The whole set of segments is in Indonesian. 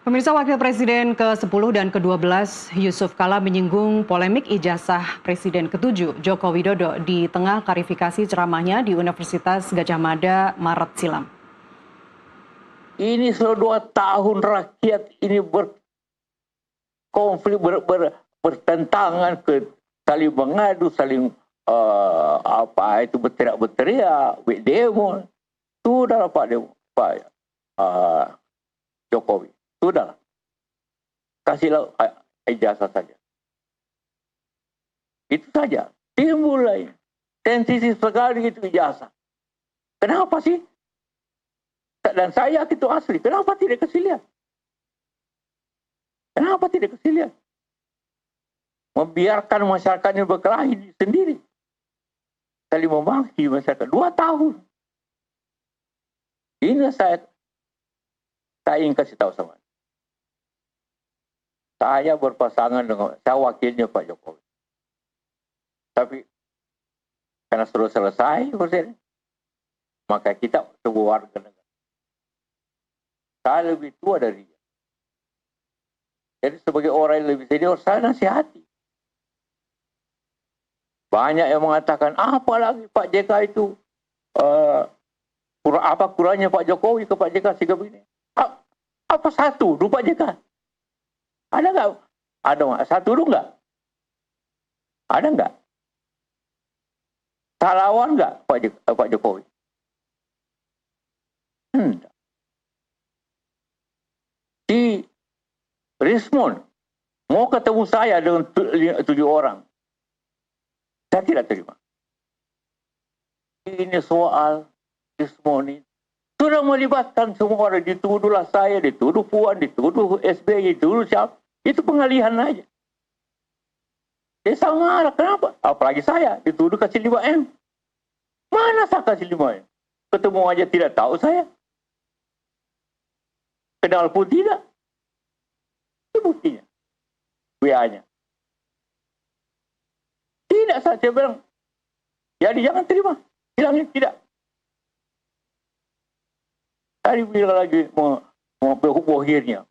Pemirsa, Wakil Presiden ke-10 dan ke-12 Yusuf Kala menyinggung polemik ijazah Presiden ke-7 Joko Widodo di tengah klarifikasi ceramahnya di Universitas Gadjah Mada Maret silam. Ini sudah 2 tahun rakyat ini berkonflik, bertentangan, saling mengadu, saling berteriak-berteriak, demo. Sudah Pak Jokowi. Sudah, kasihlah ijazah saja. Itu saja. Timbul lagi. Sensitif sekali itu ijazah. Kenapa sih? Dan saya itu asli. Kenapa tidak kasih lihat? Kenapa tidak kasih lihat? Membiarkan masyarakatnya berkelahi sendiri. Saling memaki masyarakat. 2 tahun. Ini saya ingin kasih tahu sama. Saya berpasangan dengan, saya wakilnya Pak Jokowi. Tapi karena sudah selesai Presiden, maka kita sebuah warga negara. Saya lebih tua dari dia. Jadi sebagai orang yang lebih senior, saya nasihati. Banyak yang mengatakan, apalagi Pak JK itu, apa kurangnya Pak Jokowi ke Pak JK sikap ini? Apa satu dulu Pak JK? Ada nggak? Ada satu dulu nggak? Ada nggak? Salawan nggak Pak Jokowi? Si Rismon mau ketemu saya dengan 7 orang. Saya tidak terima. Ini soal Rismon ini sudah melibatkan semua orang, dituduhlah saya, dituduh Puan, dituduh SBY, dituduh siapa. Itu pengalihan aja. Dia sama marah, kenapa? Apalagi saya, dituduh kasih 5M. Mana saya kasih 5M? Ketemu aja tidak tahu saya. Kenal pun tidak. Itu buktinya. WA-nya. Tidak, saya bilang. Jadi jangan terima. Bilangnya tidak. Tadi bilang lagi mau bohirnya.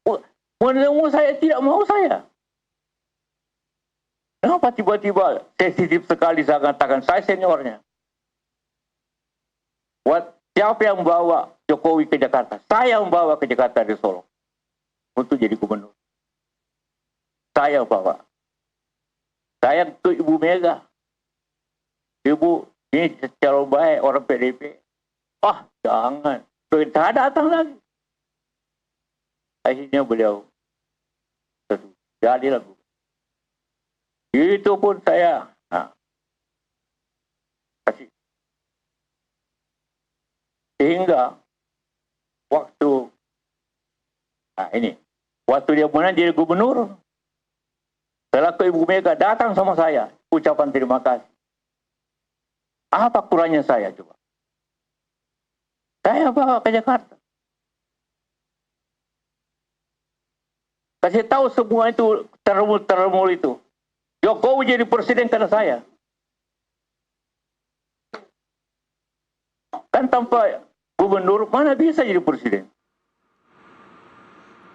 Menemu saya tidak mau saya. Kenapa tiba-tiba sensitif sekali saya katakan saya seniornya? Siapa yang membawa Jokowi ke Jakarta? Saya membawa ke Jakarta dari Solo untuk jadi gubernur. Saya bawa. Saya ke Ibu Mega. Ibu, ini calon baik orang PDP. Jangan. Tidak datang lagi. Akhirnya beliau jadilah. Itu pun saya kasih. Sehingga waktu dia menang jadi gubernur, setelah ke Ibu Mega datang sama saya, ucapan terima kasih. Apa kurangnya saya coba? Saya bawa ke Jakarta. Kasih tahu semua itu termul itu. Jokowi jadi presiden karena saya. Kan tanpa gubernur mana bisa jadi presiden?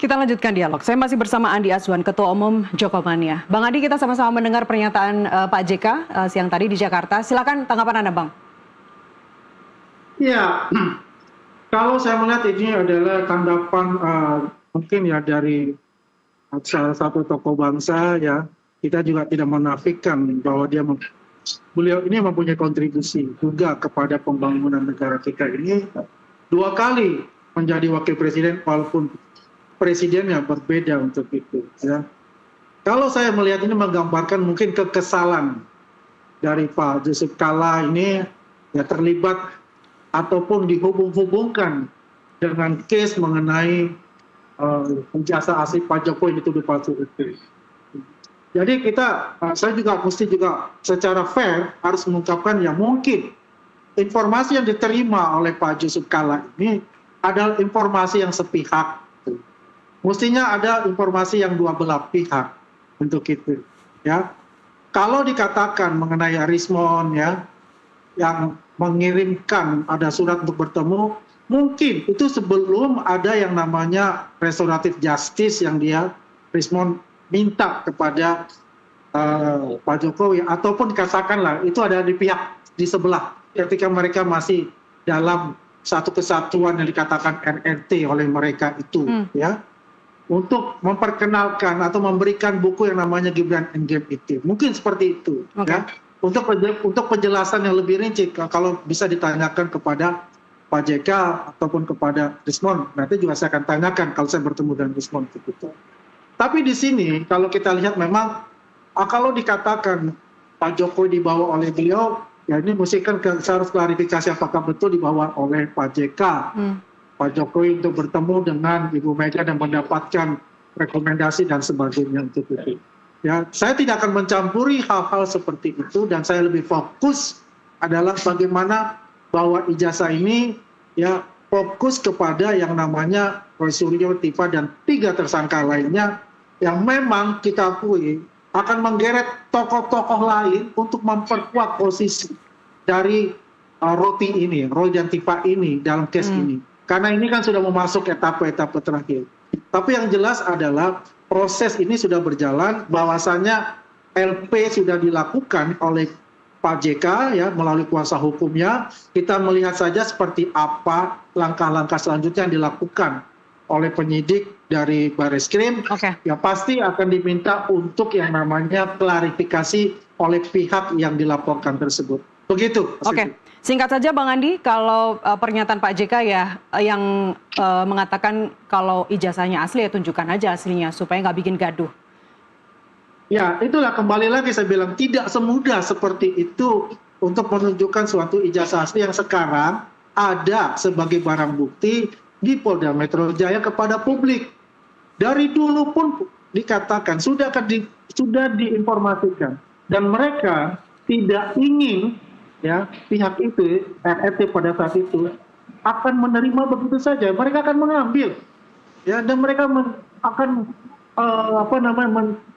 Kita lanjutkan dialog. Saya masih bersama Andi Azwan, Ketua Umum Jokomania. Bang Andi, kita sama-sama mendengar pernyataan Pak JK siang tadi di Jakarta. Silakan tanggapan Anda, Bang. Ya, kalau saya melihat ini adalah tanggapan mungkin ya dari salah satu tokoh bangsa ya. Kita juga tidak menafikan bahwa beliau ini mempunyai kontribusi juga kepada pembangunan negara kita ini 2 kali menjadi wakil presiden walaupun presidennya berbeda untuk itu ya. Kalau saya melihat ini menggambarkan mungkin kekesalan dari Pak Yusuf Kala ini ya terlibat ataupun dihubung-hubungkan dengan case mengenai ijazah asli Pak Jokowi dituduh palsu itu. Jadi saya juga mesti secara fair harus mengungkapkan ya mungkin informasi yang diterima oleh Pak Yusuf Kala ini adalah informasi yang sepihak. Mestinya ada informasi yang 2 belah pihak untuk itu. Ya, kalau dikatakan mengenai Rismon ya yang mengirimkan ada surat untuk bertemu, mungkin itu sebelum ada yang namanya restoratif justice yang Rismon minta kepada Pak Jokowi, ataupun katakanlah itu ada di pihak di sebelah ketika mereka masih dalam satu kesatuan yang dikatakan RRT oleh mereka itu, ya, untuk memperkenalkan atau memberikan buku yang namanya Gibran Endgame itu, mungkin seperti itu, ya. Untuk penjelasan yang lebih rinci, kalau bisa ditanyakan kepada Pak JK ataupun kepada Rismon, nanti juga saya akan tanyakan kalau saya bertemu dengan Rismon gitu. Tapi di sini kalau kita lihat memang kalau dikatakan Pak Jokowi dibawa oleh beliau, ya ini mesti kan saya harus klarifikasi apakah betul dibawa oleh Pak JK. Pak Jokowi untuk bertemu dengan Ibu Mega dan mendapatkan rekomendasi dan sebagainya untuk itu. Ya, saya tidak akan mencampuri hal-hal seperti itu dan saya lebih fokus adalah bagaimana bahwa ijazah ini ya fokus kepada yang namanya Roy Suryo, Tifa dan 3 tersangka lainnya yang memang kita akui akan menggeret tokoh-tokoh lain untuk memperkuat posisi dari Roy dan Tifa ini dalam case ini. Karena ini kan sudah memasuki etapa-etapa terakhir. Tapi yang jelas adalah proses ini sudah berjalan, bahwasannya LP sudah dilakukan oleh Pak JK ya melalui kuasa hukumnya. Kita melihat saja seperti apa langkah-langkah selanjutnya yang dilakukan oleh penyidik dari Barreskrim. Ya pasti akan diminta untuk yang namanya klarifikasi oleh pihak yang dilaporkan tersebut. Begitu. Singkat saja Bang Andi, kalau pernyataan Pak JK ya yang mengatakan kalau ijazahnya asli ya tunjukkan aja aslinya supaya nggak bikin gaduh. Ya itulah kembali lagi saya bilang tidak semudah seperti itu untuk menunjukkan suatu ijazah asli yang sekarang ada sebagai barang bukti di Polda Metro Jaya kepada publik. Dari dulu pun dikatakan sudah diinformasikan dan mereka tidak ingin ya pihak itu RRT pada saat itu akan menerima begitu saja, mereka akan mengambil ya dan mereka akan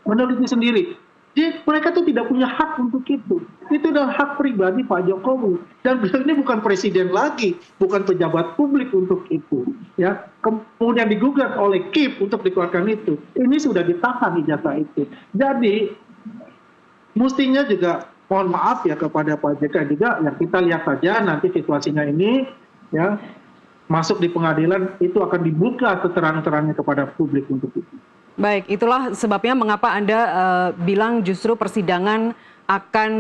meneliti sendiri. Jadi mereka tuh tidak punya hak untuk itu adalah hak pribadi Pak Jokowi dan beliau ini bukan presiden lagi, bukan pejabat publik untuk itu ya, kemudian digugat oleh KIP untuk dikeluarkan itu, ini sudah ditahan ijazah itu. Jadi mestinya juga mohon maaf ya kepada Pak JK juga, ya kita lihat saja nanti situasinya ini ya masuk di pengadilan itu akan dibuka seterang-terangnya kepada publik untuk itu. Baik, itulah sebabnya mengapa Anda bilang justru persidangan akan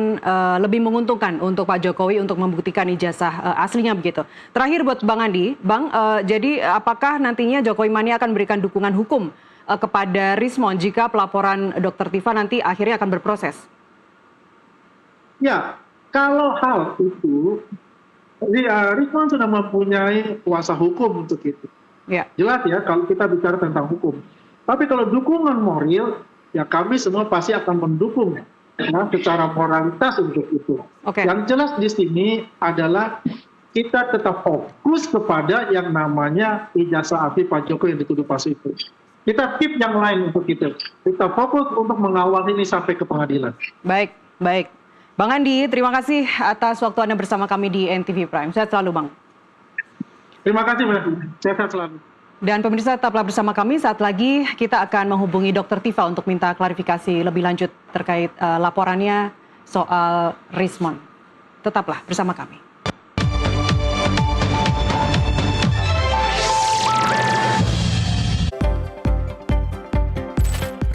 lebih menguntungkan untuk Pak Jokowi untuk membuktikan ijazah aslinya begitu. Terakhir buat Bang Andi, Bang, jadi apakah nantinya Jokowi Mania akan memberikan dukungan hukum kepada Rismon jika pelaporan Dr. Tifa nanti akhirnya akan berproses? Ya, kalau hal itu, Rismon sudah mempunyai kuasa hukum untuk itu. Ya. Jelas ya kalau kita bicara tentang hukum. Tapi kalau dukungan moral, ya kami semua pasti akan mendukung ya, secara moralitas untuk itu. Yang jelas di sini adalah kita tetap fokus kepada yang namanya ijazah asli Pak Jokowi yang dituduh palsu itu. Kita keep yang lain untuk itu. Kita fokus untuk mengawal ini sampai ke pengadilan. Baik, baik. Bang Andi, terima kasih atas waktu Anda bersama kami di NTV Prime. Sehat selalu, Bang. Terima kasih, Mbak. Sehat selalu. Dan pemirsa tetaplah bersama kami, saat lagi kita akan menghubungi Dr. Tifa untuk minta klarifikasi lebih lanjut terkait laporannya soal Rismon. Tetaplah bersama kami.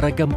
Ragam